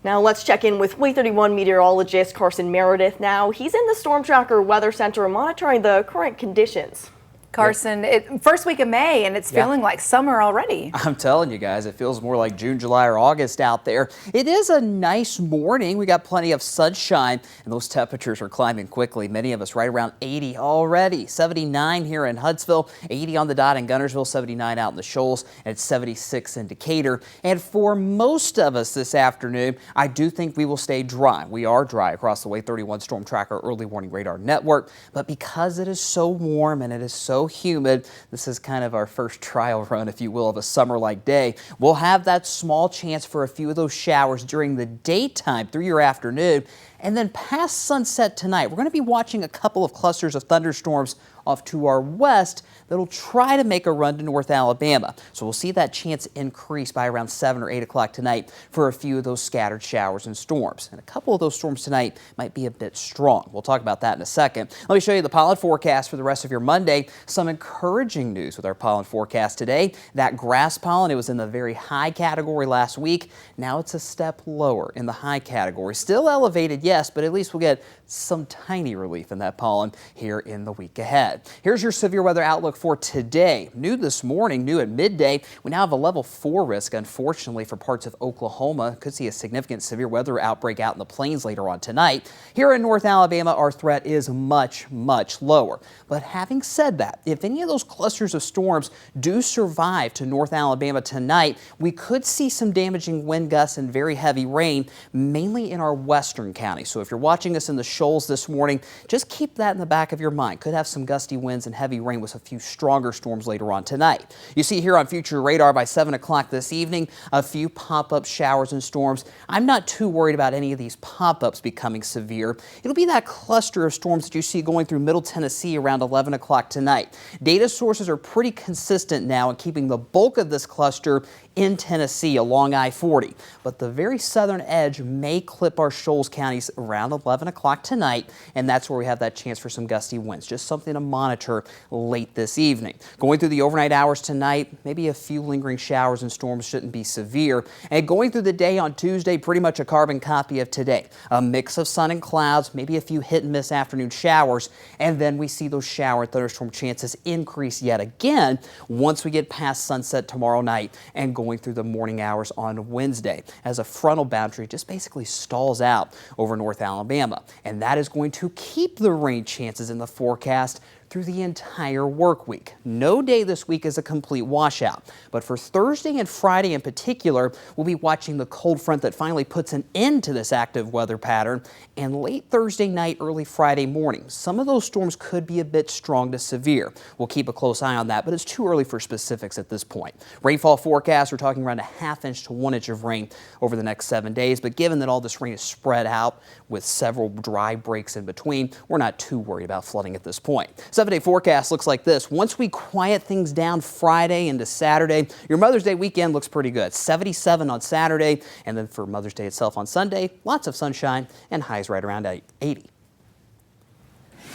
Now let's check in with Wave 31 meteorologist Carson Meredith now. He's in the Storm Tracker Weather Center monitoring the current conditions. Carson, first week of May and it's feeling like summer already. I'm telling you guys, it feels more like June, July, or August out there. It is a nice morning. We got plenty of sunshine and those temperatures are climbing quickly. Many of us right around 80 already. 79 here in Huntsville, 80 on the dot in Gunnersville, 79 out in the Shoals, and it's 76 in Decatur. And for most of us this afternoon, I do think we will stay dry. We are dry across the Wave 31 Storm Tracker early warning radar network, but because it is so warm and it is so humid, this is kind of our first trial run, if you will, of a summer-like day. We'll have that small chance for a few of those showers during the daytime through your afternoon. And then past sunset tonight, we're going to be watching a couple of clusters of thunderstorms off to our west that'll try to make a run to North Alabama. So we'll see that chance increase by around 7 or 8 o'clock tonight for a few of those scattered showers and storms. And a couple of those storms tonight might be a bit strong. We'll talk about that in a second. Let me show you the pollen forecast for the rest of your Monday. Some encouraging news with our pollen forecast today. That grass pollen, it was in the very high category last week. Now it's a step lower in the high category. Still elevated, yes, but at least we'll get some tiny relief in that pollen here in the week ahead. Here's your severe weather outlook for today. New this morning, new at midday. We now have a level 4 risk, unfortunately, for parts of Oklahoma. Could see a significant severe weather outbreak out in the plains later on tonight. Here in North Alabama, our threat is much, much lower. But having said that, if any of those clusters of storms do survive to North Alabama tonight, we could see some damaging wind gusts and very heavy rain, mainly in our western counties. So if you're watching us in the Shoals this morning, just keep that in the back of your mind. Could have some gusty winds and heavy rain with a few stronger storms later on tonight. You see here on future radar by 7 o'clock this evening, a few pop-up showers and storms. I'm not too worried about any of these pop-ups becoming severe. It'll be that cluster of storms that you see going through Middle Tennessee around 11 o'clock tonight. Data sources are pretty consistent now in keeping the bulk of this cluster in Tennessee along I-40, but the very southern edge may clip our Shoals counties around 11 o'clock tonight, and that's where we have that chance for some gusty winds. Just something to monitor late this evening. Going through the overnight hours tonight, maybe a few lingering showers and storms shouldn't be severe. And going through the day on Tuesday, pretty much a carbon copy of today. A mix of sun and clouds, maybe a few hit and miss afternoon showers, and then we see those shower and thunderstorm chances increase yet again once we get past sunset tomorrow night and going through the morning hours on Wednesday, as a frontal boundary just basically stalls out over North Alabama. And that is going to keep the rain chances in the forecast through the entire work week. No day this week is a complete washout, but for Thursday and Friday in particular, we'll be watching the cold front that finally puts an end to this active weather pattern. And late Thursday night, early Friday morning, some of those storms could be a bit strong to severe. We'll keep a close eye on that, but it's too early for specifics at this point. Rainfall forecast, we're talking around a ½ inch to 1 inch of rain over the next 7 days, but given that all this rain is spread out with several dry breaks in between, we're not too worried about flooding at this point. 7-day forecast looks like this. Once we quiet things down Friday into Saturday, your Mother's Day weekend looks pretty good. 77 on Saturday, and then for Mother's Day itself on Sunday, lots of sunshine and highs right around 80.